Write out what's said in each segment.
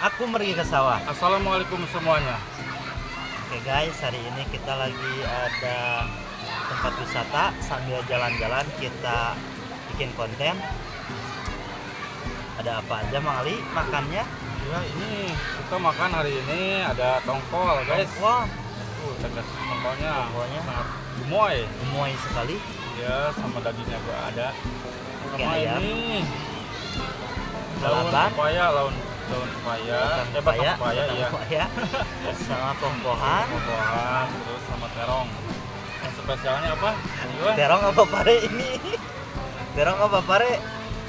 Aku pergi ke sawah. Assalamualaikum semuanya. Oke guys, hari ini kita lagi ada tempat wisata. Sambil jalan-jalan kita bikin konten. Ada apa aja Mang Ali makannya? Ya ini kita makan hari ini ada tongkol guys. Wah, Tegas tongkolnya Tongkolnya. sangat gemoy. gemoy sekali. Ya sama dagingnya juga ada. Oke, Sama ayam. ini daun Lalaban. pepaya, daun pepaya, batang pepaya iya. Pepaya. Sama pongpohan. Buah-buahan terus sama terong. Yang spesialnya apa? Juga Terong apa pare ini? Terong apa pare?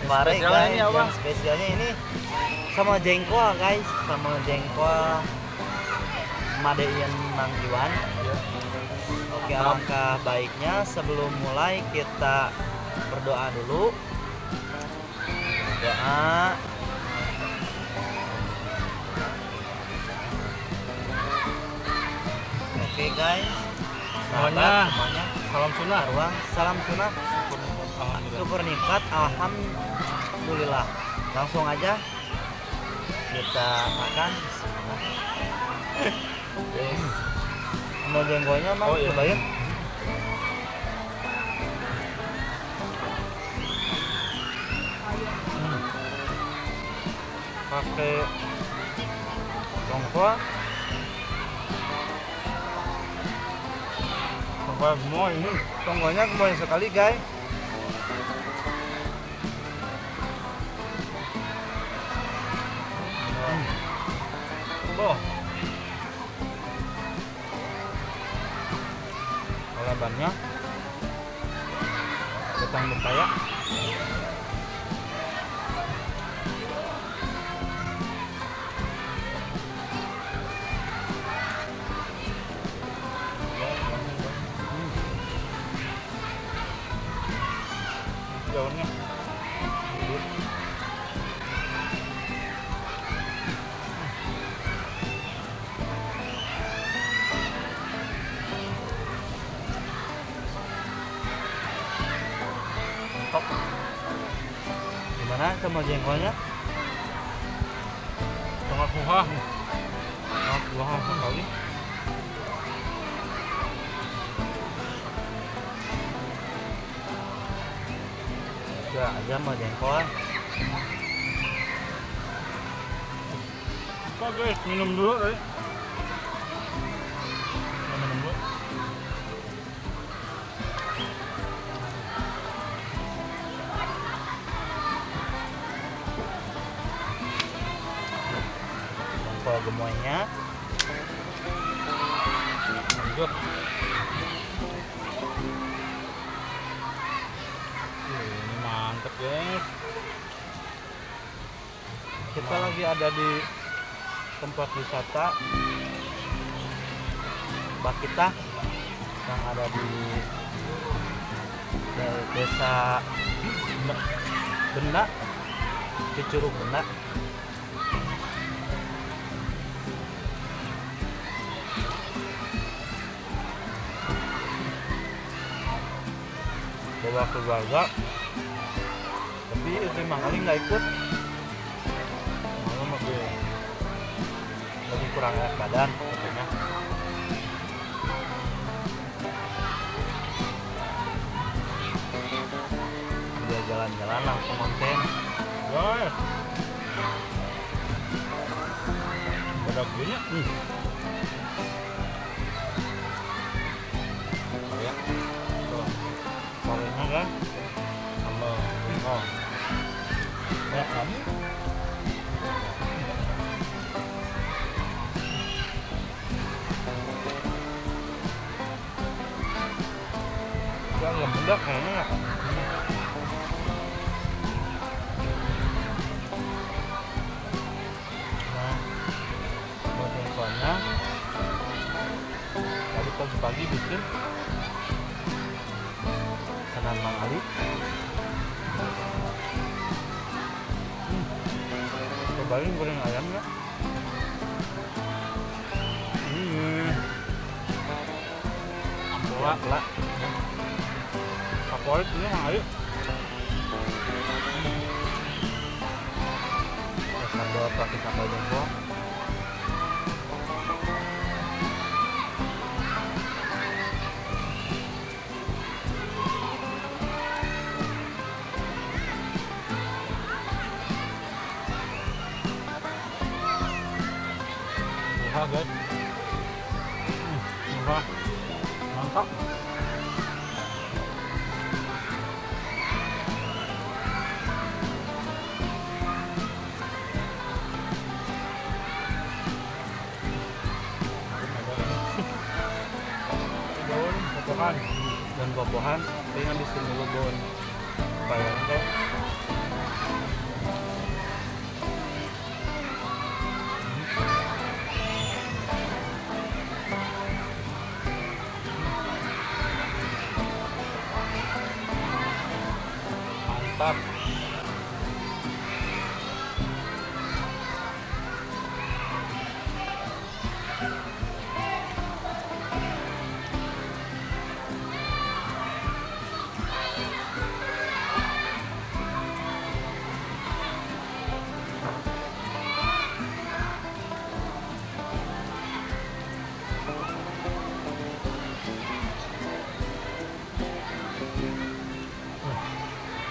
Pare spesialnya guys. ini apa? Yang spesialnya ini sama jengkol guys, sama jengkol Madein Mang Iwan. ya. Oke, alangkah baiknya sebelum mulai kita berdoa dulu. Doa. Oke guys, Semuanya. semuanya Salam sunnah. ruang salam sunnah, Alhamdulillah. syukur nikmat, alhamdulillah. Langsung aja kita makan. Mau jengkolnya Mang, Oh, iya. cobain. Pakai tongkol. Tongkol gemoy ini. Tongkolnya gemoy sekali guys. Oh, Lalabannya batang pepaya. daunnya. Top. Gimana sama jengkolnya? Sangat buah. Oh, wah, sekali. Ya, aja mau jengkol. Apa guys, minum dulu tadi. Minum dulu. Jengkol gemoynya. Lanjut. Ini mantep guys. Kita lagi ada di tempat wisata Bakita yang ada di desa Benda, Cicurug Benda. Bawa keluarga, tapi istri Mang Ali nggak ikut. Malam lagi kurang enak badan katanya. Dia jalan-jalan langsung konten. Guys. Ada gini. Ya. Tuh. Sorenya kan, Sambal. Oh. ya kamu. Ya nggak mudah kayaknya ya. Nah, buat jengkolnya tadi pagi-pagi bikin pesanan Mang Ali. Cobain goreng ayamnya. Ambola. Favorit ini Mang Ali. Sambal pakai sambal jengkol. Wah, mantap. Daun popokan dan popokan dengan di sini lebon. Bayang tuh. Mantap.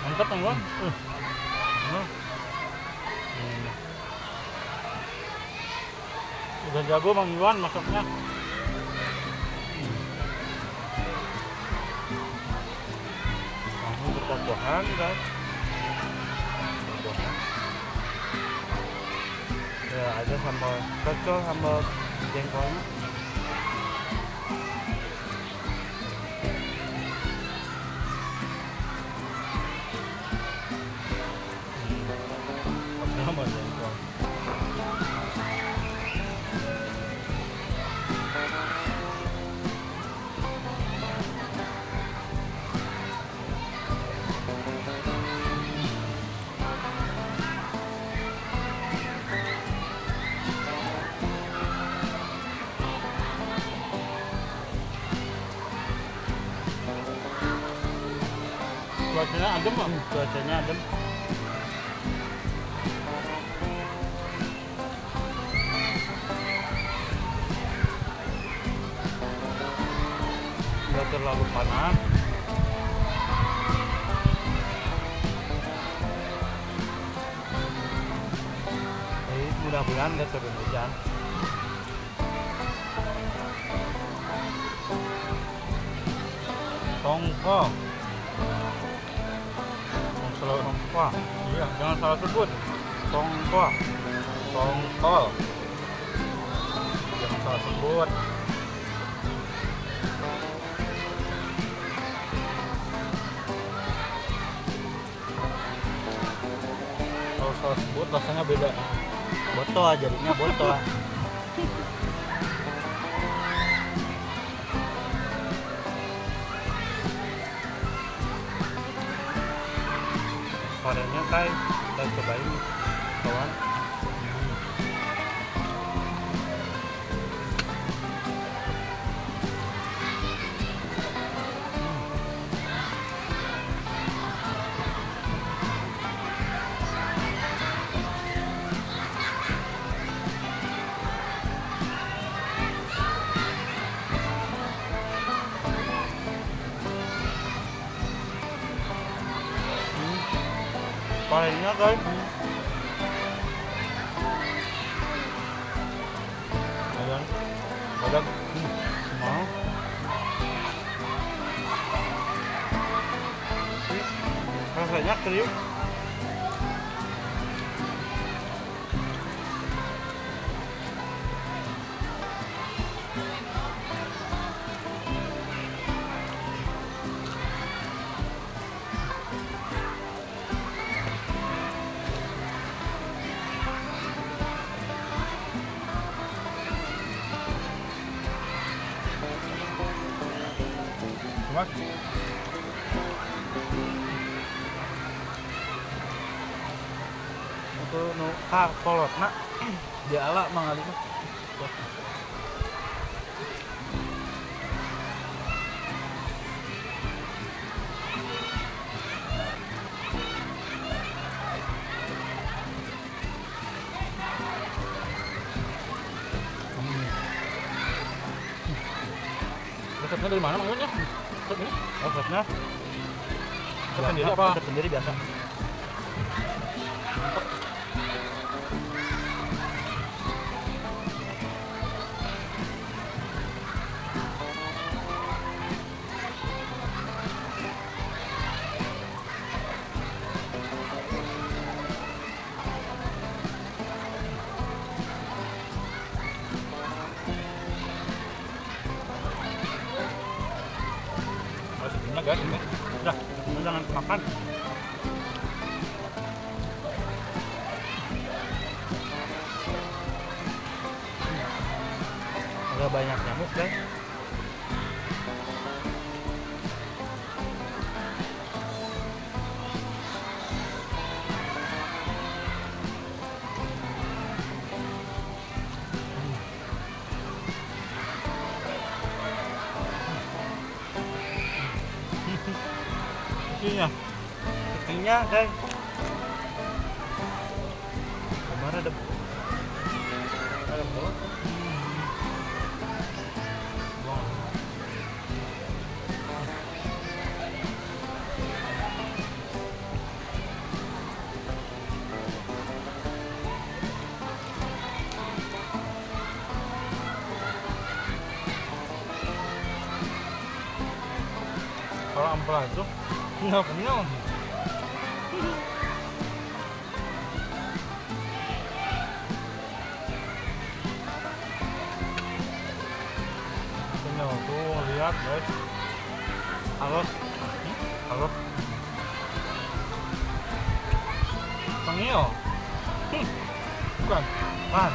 Mantap Bang Iwan. Udah jago Bang Iwan masaknya. Langsung berpopohan guys. Popohan. Ya ada sambal kecil, sambal jengkolnya. Sambal jengkol. Cuacanya adem Bang. Cuacanya adem. Nggak terlalu panas. Jadi mudah-mudahan nggak turun hujan. Tongkol. Tongkol. Iya, jangan salah sebut. Tongkol. Tongkol. Jangan salah sebut. Kalau salah sebut rasanya beda. Boto jadinya boto. Korenya kayak kita cobain kawan. Korenya guys. Ayan. Badak. Mau. Rasanya kriuk. Mas. Itu nu kolotna diala mangali mah. Resepnya dari mana maksudnya? Resep ini? Resepnya Resep sendiri apa? resep sendiri biasa. guys ini. Udah, jangan makan. Agak banyak nyamuk guys. Kucingnya guys. Kemarin ada bau. Kalau ampela itu nggak kenyang. Kenyang tuh lihat guys. Halus, halus. Tengil. Bukan, pan.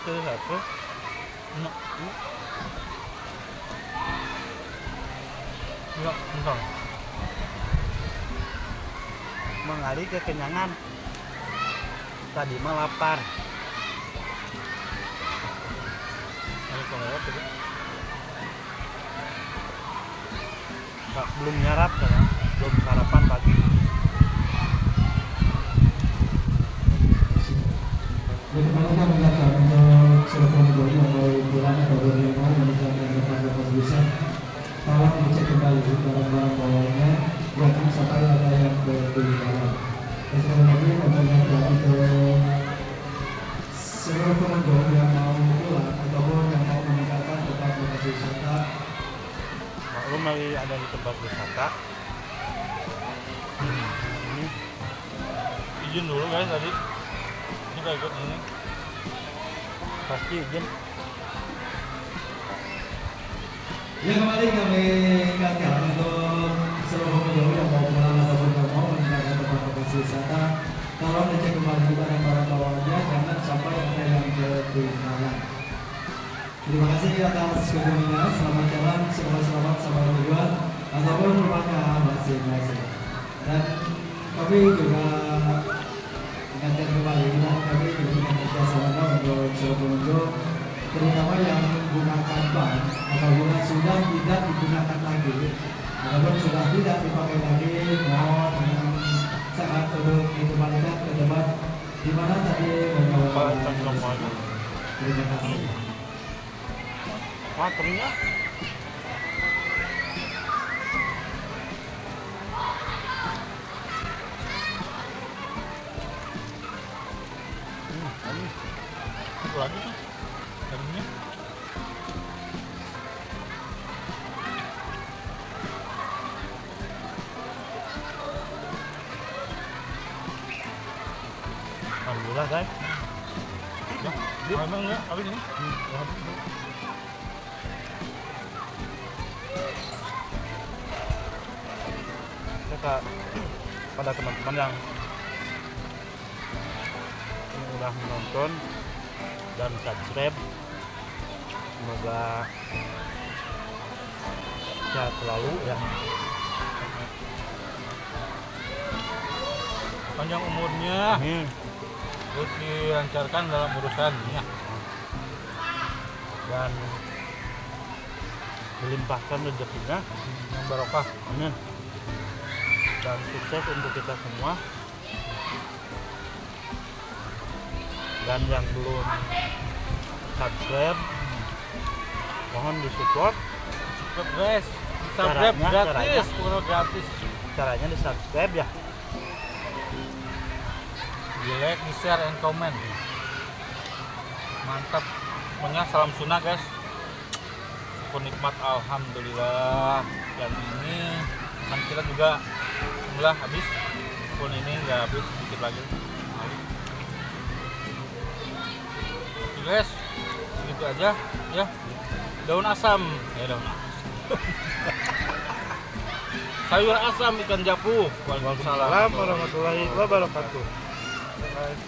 Itu apa? Enggak, enggak. Mengalih kekenyangan. Tadi mah lapar. Ini kelewat tadi. Belum nyarap kan? Belum sarapan pagi. Jadi kemarin kami datang untuk seluruh pengunjung yang baru pulang atau baru yang mau meninggalkan tempat lepas bisa, tolong dicek kembali barang-barang bawahnya, jangan sampai ada yang berkelindahan. Dan sekali lagi kami ingatkan untuk seluruh pengunjung yang mau pulang ataupun yang mau meninggalkan tempat lepas wisata. Maklum lagi ada di tempat wisata. Ini Izin dulu guys tadi. Kita ikut ini. pasti izin. Ya kembali kami ingatkan untuk seluruh pengunjung yang mau pulang ataupun yang mau meninggalkan tempat lepas wisata, tolong dicek kembali barang-barang bawahnya, jangan sampai ada yang ketinggalan. Terima kasih atas kunjungannya. Selamat jalan, semoga selamat sampai tujuan ataupun rumahnya masing-masing. Dan kami juga ingatkan kembali, dan kami juga ingin kerjasama untuk seluruh pengunjung, terutama yang menggunakan ban apabila sudah tidak digunakan lagi ataupun sudah tidak dipakai lagi, mohon dengan sangat untuk dikembalikan ke tempat di mana tadi membawa. Terima kasih. Materinya Satu lagi tuh. Dagingnya. alhamdulillah guys. Ya, emang enggak habis ini. Kita pada teman-teman yang ini udah menonton dan subscribe, semoga sehat selalu ya. panjang umurnya, Amin. terus dilancarkan dalam urusannya. Dan melimpahkan rezekinya. Yang barokah. Amin. Dan sukses untuk kita semua. Dan yang belum subscribe, mohon di-support. Subscribe guys. Subscribe gratis, pura gratis. Caranya di-subscribe ya. Di like, di share, and comment. Mantap. Pokoknya salam sunnah guys. Syukur nikmat alhamdulillah. Dan ini kan kita juga alhamdulillah habis. Pun ini nggak habis, sedikit lagi. Oke guys, segitu aja ya. Daun asam, daun asam. Sayur asam ikan japu. Waalaikumsalam warahmatullahi wabarakatuh. Guys.